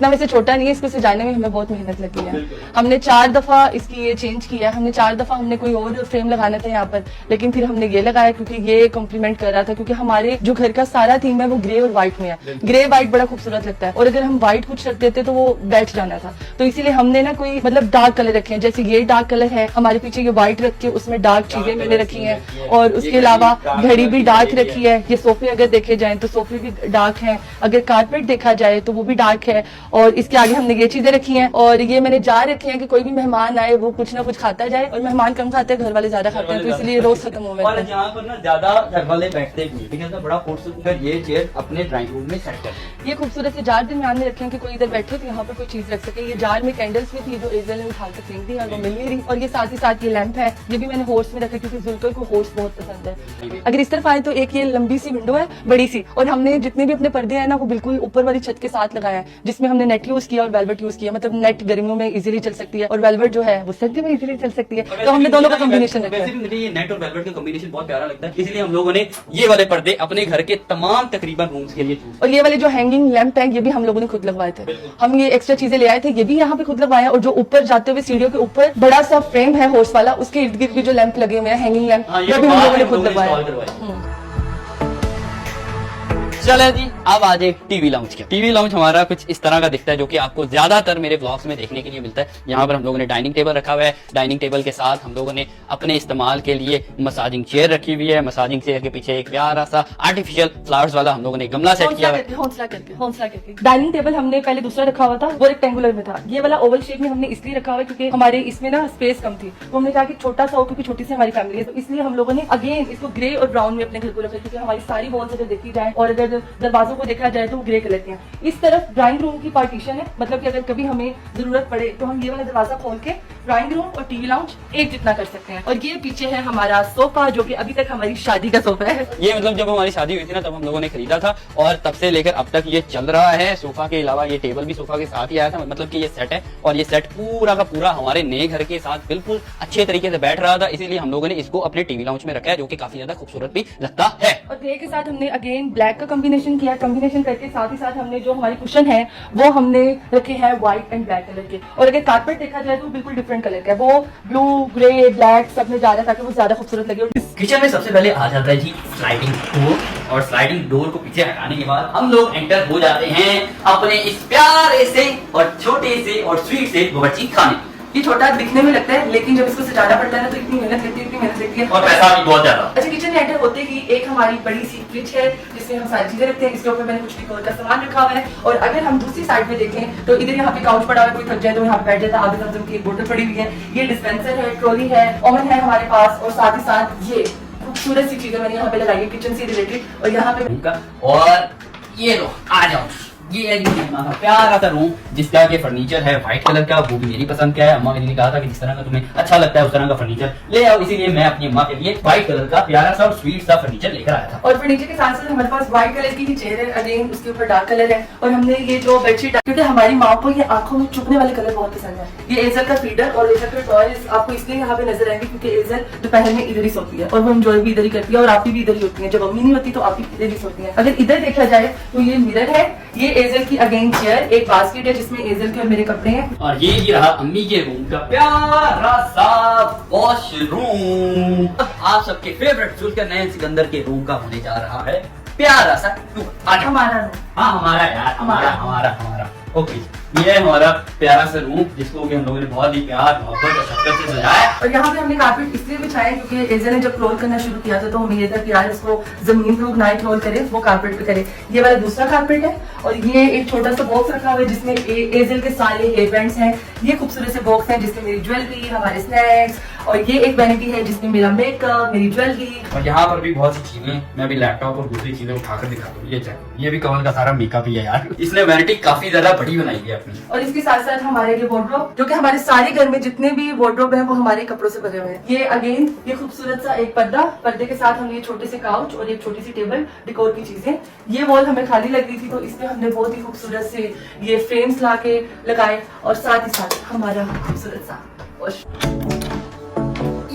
इतना वैसे छोटा नहीं है, इसको सजाने में हमें बहुत मेहनत लगी है। हमने 4 दफा इसकी ये चेंज किया है, हमने 4 दफा हमने कोई और फ्रेम लगाना था यहाँ पर, लेकिन फिर हमने ये लगाया क्योंकि ये कॉम्प्लीमेंट कर रहा था, क्योंकि हमारे जो घर का सारा थीम है वो ग्रे और व्हाइट में है। ग्रे व्हाइट बड़ा खूबसूरत लगता है, और अगर हम व्हाइट कुछ रख देते तो वो बैठ जाना था, तो इसीलिए हमने ना कोई मतलब डार्क कलर रखे हैं, जैसे ये डार्क कलर है, हमारे पीछे ये व्हाइट रख के उसमें डार्क चीजें मैंने रखी है, और उसके अलावा घड़ी भी डार्क रखी है। ये सोफे अगर देखे जाए तो सोफे भी डार्क है, अगर कारपेट देखा जाए तो वो भी डार्क है, और इसके आगे हमने ये चीजें रखी हैं, और ये मैंने जार रखे हैं कि कोई भी मेहमान आए वो कुछ ना कुछ खाता जाए, और मेहमान कम खाते हैं, घर वाले ज्यादा खाते हैं, तो इसलिए रोज खत्म हो गया। और यहाँ पर ना ज्यादा घर वाले बैठते भी बड़ा खूबसूरत ये चेयर अपने ड्राइंग रूम में सेट कर। ये खूबसूरत से जार दरमियान में रखे हैं कि कोई इधर बैठे तो यहाँ पर कोई चीज रख सके। ये जार में कैंडल्स भी थी जो एजल ने उठा के फेंक दी और वो मिल नहीं रही, और ये साथ ही साथ ये लैंप है, ये भी मैंने हॉर्स में रखा क्योंकि जुल्फर को हॉर्स बहुत पसंद है। अगर इस तरफ आए तो एक ये लंबी सी विंडो है बड़ी सी, और हमने जितने भी अपने पर्दे हैं ना वो बिल्कुल ऊपर वाली छत के साथ लगाया है, जिसमें हमने नेट यूज किया और वेलवेट यूज किया, मतलब नेट गर्मियों में इजीली चल सकती है और वेलवेट जो है वो सर्दियों में इजीली चल सकती है, तो हमने दोनों का कॉम्बिनेशन रखा है। मुझे ये नेट और वेलवेट का कॉम्बिनेशन बहुत प्यारा लगता है, इसलिए हम लोगों ने ये वाले पर्दे अपने घर के तमाम तकरीबन रूम्स के लिए चूज। और ये वाले जो हैंगिंग लैंप है ये भी हम लोगों ने खुद लगवाए थे, हम ये एक्स्ट्रा चीजें ले आए थे, ये भी यहाँ पे खुद लगवाया, और जो ऊपर जाते हुए सीढ़ियों के ऊपर बड़ा सा फ्रेम है हॉर्स वाला, उसके इर्द गिर्द भी जो लैंप लगे हुए हैं हैंगिंग लैंप, ये भी हम लोगों ने खुद लगवाया। चले जी, अब आज एक टीवी लाउंज किया। टीवी लाउंज हमारा कुछ इस तरह का दिखता है, जो कि आपको ज्यादातर मेरे ब्लॉग्स में देखने के लिए मिलता है। यहाँ पर हम लोगों ने डाइनिंग टेबल रखा हुआ है, डाइनिंग टेबल के साथ हम लोगों ने अपने इस्तेमाल के लिए मसाजिंग चेयर रखी हुई है, मसाजिंग चेयर के पीछे एक प्यारा सा आर्टिफिशियल फ्लावर्स वाला हम लोगों ने गमला सेट किया है। हौसला करके डाइनिंग टेबल हमने पहले दूसरा रखा हुआ था, वो रेक्टेंगुलर में था, ये वाला ओवल शेप में हमने इसलिए रखा हुआ है क्योंकि हमारे इसमें ना स्पेस कम थी, तो हमने कहा कि छोटा सा हो, क्योंकि छोटी सी हमारी फैमिली है, तो इसलिए हम लोगों ने अगेन इसको ग्रे और ब्राउन में अपने घर को रखा, क्योंकि हमारी सारी वॉल्स अगर देखी जाए और अगर दरवाजों को देखा जाए तो ग्रे कलर के हैं। इस तरफ ड्राइंग रूम की पार्टीशन है, मतलब कि अगर कभी हमें जरूरत पड़े तो हम ये वाला दरवाजा खोल के ड्राइंग रूम और टीवी लाउंज एक जितना कर सकते हैं। और ये पीछे है हमारा सोफा, जो कि अभी तक हमारी शादी का सोफा है। ये मतलब जब हमारी शादी हुई थी ना तब हम लोगों ने खरीदा था, और तब से लेकर अब तक ये चल रहा है। सोफा के अलावा ये टेबल भी सोफा के साथ ही आया था, मतलब कि ये सेट है, और ये सेट पूरा का पूरा हमारे नए घर के साथ बिल्कुल अच्छे तरीके से बैठ रहा था, इसीलिए हम लोगों ने इसको अपने टीवी लाउंज में रखा है, जो कि काफी ज्यादा खूबसूरत भी लगता है। और ग्रे के साथ हमने अगेन ब्लैक का कॉम्बिनेशन किया, कॉम्बिनेशन करके साथ ही साथ हमने जो हमारी कुशन है वो हमने रखे हैं व्हाइट एंड ब्लैक कलर के, और अगर कारपेट देखा जाए तो बिल्कुल डिफरेंट कलर का है, वो ब्लू ग्रे ब्लैक सब में जा रहा है ताकि वो ज्यादा खूबसूरत लगे। किचन में सबसे पहले आ जाता है जी स्लाइडिंग डोर, और स्लाइडिंग डोर को पीछे हटाने के बाद हम लोग एंटर हो जाते हैं अपने इस प्यारे से और छोटे से और स्वीट से बावर्ची खाने। ये छोटा दिखने में लगता है, लेकिन जब इसको सजाना पड़ता है ना तो इतनी मेहनत लगती है, और पैसा भी बहुत ज्यादा। अच्छा, किचन में एंटर होते ही एक हमारी बड़ी सी फ्रिज है जिसमें हम सारी चीजें रखते हैं, इसके ऊपर मैंने कुछ डेकोर का सामान रखा हुआ है, और अगर हम दूसरी साइड में देखें तो इधर यहाँ पे काउच पड़ा हुआ है, कोई थक जाए तो यहाँ पे बैठ जाता है, आगे जमजम की एक बोतल पड़ी हुई है, ये डिस्पेंसर है, ट्रॉली है, ओवन है हमारे पास, और साथ ही साथ ये खूबसूरत सी चीजें मैंने यहाँ पे लगाई है किचन से रिलेटेड। और यहाँ पे और ये लो आ जाओ, ये है हमारा प्यारा सा रूम, जिसका के फर्नीचर है व्हाइट कलर का, वो भी मेरी पसंद का है। अम्मा मेरी ने कहा था कि जिस तरह का तुम्हें अच्छा लगता है उस तरह का फर्नीचर ले आओ, इसीलिए मैं अपनी अम्मा के लिए व्हाइट कलर का प्यारा सा और स्वीट सा फर्नीचर लेकर आया था। और फर्नीचर के साथ साथ हमारे पास व्हाइट कलर की ही चेयर है, अगेन उसके ऊपर डार्क कलर है, और हमने ये जो बेडशीट, क्योंकि हमारी माँ को ये आंखों में चुभने वाले कलर बहुत पसंद है, ये एजल का फीडर और एजल का टॉयज आपको इसलिए यहाँ पे नजर आएंगे क्योंकि एजल दोपहर में इधर ही सोती है, और वो एंजॉय भी इधर ही करती है, और आप भी इधर ही होती है, जब अम्मी नहीं होती तो आप भी इधर ही सोती है। अगर इधर देखा जाए तो ये मिरर है, ये एजल की अगेन चेयर, एक बास्केट है जिसमें एजल के और मेरे कपड़े हैं, और ये भी रहा अम्मी के रूम का प्यारा सा वॉशरूम। आप सबके फेवरेट जुल्करनैन सिकंदर के रूम का होने जा रहा है प्यारा सा हमारा रूम। हाँ हमारा यार, हमारा ओके। ये है हमारा प्यारा सा रूम, जिसको कि हम लोगों ने बहुत ही प्यार मोहब्बत और शफ़क़त से सजाया है। और यहाँ पे हमने कारपेट इसलिए बिछाया क्योंकि एजल ने जब फ्लोर करना शुरू किया था तो उम्मीद था कि यार इसको जमीन पे ना फ्लोर करे, वो कारपेट पे करे। ये वाला दूसरा कारपेट है, और ये एक छोटा सा बॉक्स रखा हुआ है जिसमें एजल के सारे हेयर बैंड्स हैं। ये खूबसूरत से बॉक्स है जिसमें मेरी ज्वेलरी, हमारे स्नैक्स, और ये एक वैनिटी है जिसमें मेरा मेकअप, मेरी ज्वेलरी, और यहाँ पर भी बहुत सी चीजें, मैं भी लैपटॉप और दूसरी चीजें उठाकर दिखाता हूँ। ये चेक, ये भी कमल का सारा मेकअप ही है यार, इसने वैनिटी काफी ज्यादा बड़ी बनाई है अपनी। और इसके साथ साथ हमारे ये वार्डरोब, जो कि हमारे सारे घर में जितने भी वार्डरोब है वो हमारे कपड़ों से भरे हुए हैं। ये अगेन ये खूबसूरत सा एक पर्दा, पर्दे के साथ हमने छोटे से काउच और एक छोटी सी टेबल, डेकोर की चीजें। ये वॉल हमें खाली लग रही थी तो इसमें हमने बहुत ही खूबसूरत से ये फ्रेम्स ला के लगाए, और साथ ही साथ हमारा खूबसूरत सा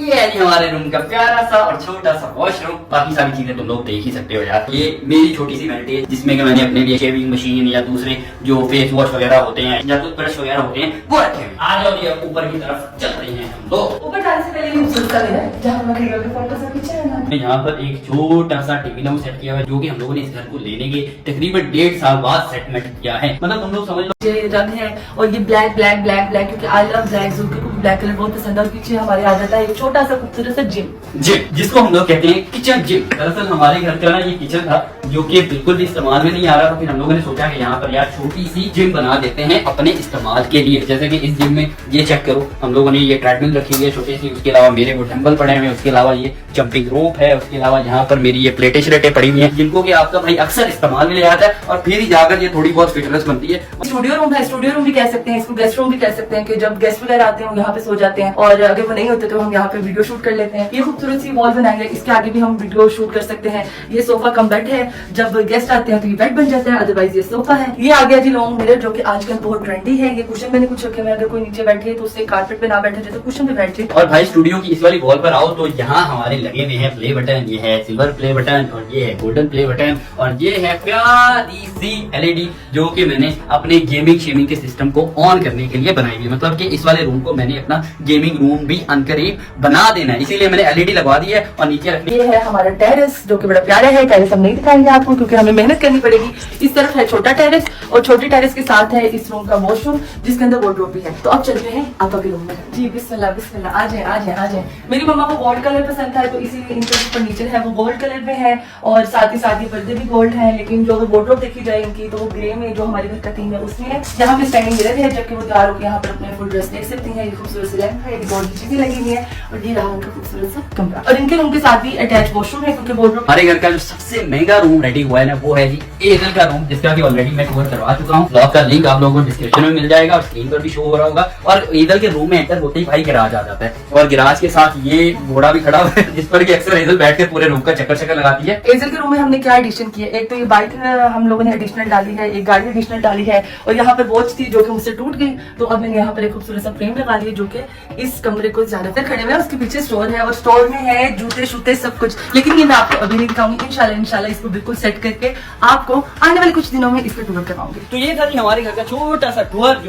ये है जी हमारे रूम का प्यारा सा और छोटा सा वॉशरूम। बाकी सारी चीजें तुम लोग देख ही सकते हो यार। ये मेरी छोटी सी वैनिटी है जिसमें कि मैंने अपने लिए शेविंग मशीन या दूसरे जो फेस वॉश वगैरह होते हैं या टूथब्रश वगैरह होते हैं वो रखे हैं। आ जाओ जी अब ऊपर की तरफ चलते हैं हम लोग। ऊपर जाने से पहले खूबसूरत सा है जहाँ हमारे घर का फोटो सा खींचा है ना। यहाँ पर एक छोटा सा टीवी लाउंज सेट किया हुआ है जो कि हम लोगों ने इस घर को लेने के तकरीबन 1.5 साल बाद सेटमेंट किया है। मतलब तुम लोग समझ लो ये रंग है और ये ब्लैक ब्लैक ब्लैक ब्लैक क्योंकि आई लव ब्लैक जो कि ब्लैक कलर बहुत पसंद है। और पीछे हमारे आ जाता है एक छोटा सा खूबसूरत सा जिम जिसको हम लोग कहते हैं किचन जिम। दरअसल हमारे घर का ना ये किचन था जो कि बिल्कुल भी इस्तेमाल में नहीं आ रहा था। फिर हम लोगों ने सोचा कि यहाँ पर यार छोटी सी जिम बना देते हैं अपने इस्तेमाल के लिए। जैसे कि इस जिम में ये चेक करो हम लोगों ने ये ट्रेडमिल रखी हुई है छोटी सी, उसके अलावा मेरे वो डंबल पड़े हुए हैं, उसके अलावा ये जंपिंग रोप है, उसके अलावा यहाँ पर मेरी ये प्लेटें श्लेटें पड़ी हुई हैं जिनको कि आपका भाई अक्सर इस्तेमाल में ले आता है और फिर ही जाकर ये थोड़ी बहुत फिटनेस बनती है। स्टूडियो रूम है, स्टूडियो रूम भी कह सकते हैं इसको, गेस्ट रूम भी कह सकते हैं कि जब गेस्ट वगैरह आते हैं वो यहाँ पे सो जाते हैं और अगर वो नहीं होते तो हम यहाँ पे वीडियो शूट कर लेते हैं। ये खूबसूरत सी वॉल बनाएंगे, इसके आगे भी हम वीडियो शूट कर सकते हैं। ये सोफा कम बेड है, जब गेस्ट आते हैं तो ये बेड बन जाता है, अदरवाइज ये सोफा है। ये आ गया जी लॉन्ग मिरर जो कि आजकल बहुत ट्रेंडी है। ये कुशन मैंने कुछ रखे हुए, अगर कोई नीचे बैठे तो उससे कारपेट पे ना बैठे जाए तो कुशन पे बैठे। और भाई स्टूडियो की इस वाली वॉल पर आओ तो यहाँ हमारे लगे हुए हैं प्ले बटन, ये है सिल्वर प्ले बटन और ये है गोल्डन प्ले बटन और ये है प्यारी सी एलईडी जो कि मैंने अपने गेमिंग शेमिंग के सिस्टम को ऑन करने के लिए बनाई हुई है। मतलब कि इस वाले रूम को मैंने अपना गेमिंग रूम भी अनकरीब बना देना है, इसीलिए मैंने एलईडी लगवा दी है। और नीचे रखनी ये है हमारा टेरेस जो कि बड़ा प्यारा है। टेरेस हम नहीं दिखाएंगे आपको क्योंकि हमें मेहनत करनी पड़ेगी। इस तरफ है छोटा टेरेस और छोटे टेरेस के साथ है इस रूम का वॉशरूम जिसके अंदर वार्डरोब भी है। तो अब चलते हैं आपा के रूम में। जी बिस्मिल्लाह बिस्मिल्लाह, आ जाए आ जाए आ जाए। मेरी मम्मा को गोल्ड कलर पसंद था तो इसीलिए इनका जो फर्नीचर है वो गोल्ड कलर में है और साथ ही साथ ये पर्दे भी गोल्ड हैं। लेकिन जो वार्डरोब देखी जाए इनकी तो वो ग्रे में जो हमारे घर का थीम है उसमें है। यहाँ पे स्टैंडिंग मिरर है जबकि वो तैयार होकर यहाँ पर अपने फुल ड्रेस देख सकती हैं। ये खूबसूरत सी लैंप है, गोल्ड की चीजें लगी हुई है और ये रहा उनका खूबसूरत सा कमरा। और इनके रूम के साथ भी अटैच वॉशरूम है क्योंकि वार्डरोब। हमारे घर का जो सबसे महंगा रूम रेडी हुआ है ना वो है जी एजल का रूम जिसका कि ऑलरेडी मैं कवर करवा चुका हूँ। ब्लॉग का लिंक आप लोगों को डिस्क्रिप्शन में मिल जाएगा और स्क्रीन पर भी शो हो रहा होगा। और एजल के रूम में एंटर होते ही भाई गिराज आ जाता है और गिराज के साथ ये घोड़ा भी खड़ा हुआ है जिस पर कि अक्सर एजल बैठ के पूरे रूम का चक्कर लगाती है। एजल के रूम में हमने क्या एडिशन किया, एक तो ये बाइक हम लोगों ने एडिशनल डाली है, एक गाड़ी एडिशनल डाली है और यहाँ पर वॉच थी जो कि मुझसे टूट गई तो अब मैंने यहाँ पर एक खूबसूरत सा फ्रेम लगा लिया जो कि इस कमरे को ज्यादातर खड़े हुए हैं। उसके पीछे स्टोर है और स्टोर में है जूते शूते सब कुछ, लेकिन ये मैं आपको अभी नहीं दिखाऊंगी। इंशाल्लाह इसको बिल्कुल सेट करके आपको आने वाले कुछ दिनों में इसका टूर करवाऊंगी। तो ये था जी हमारे घर का छोटा सा टूर जो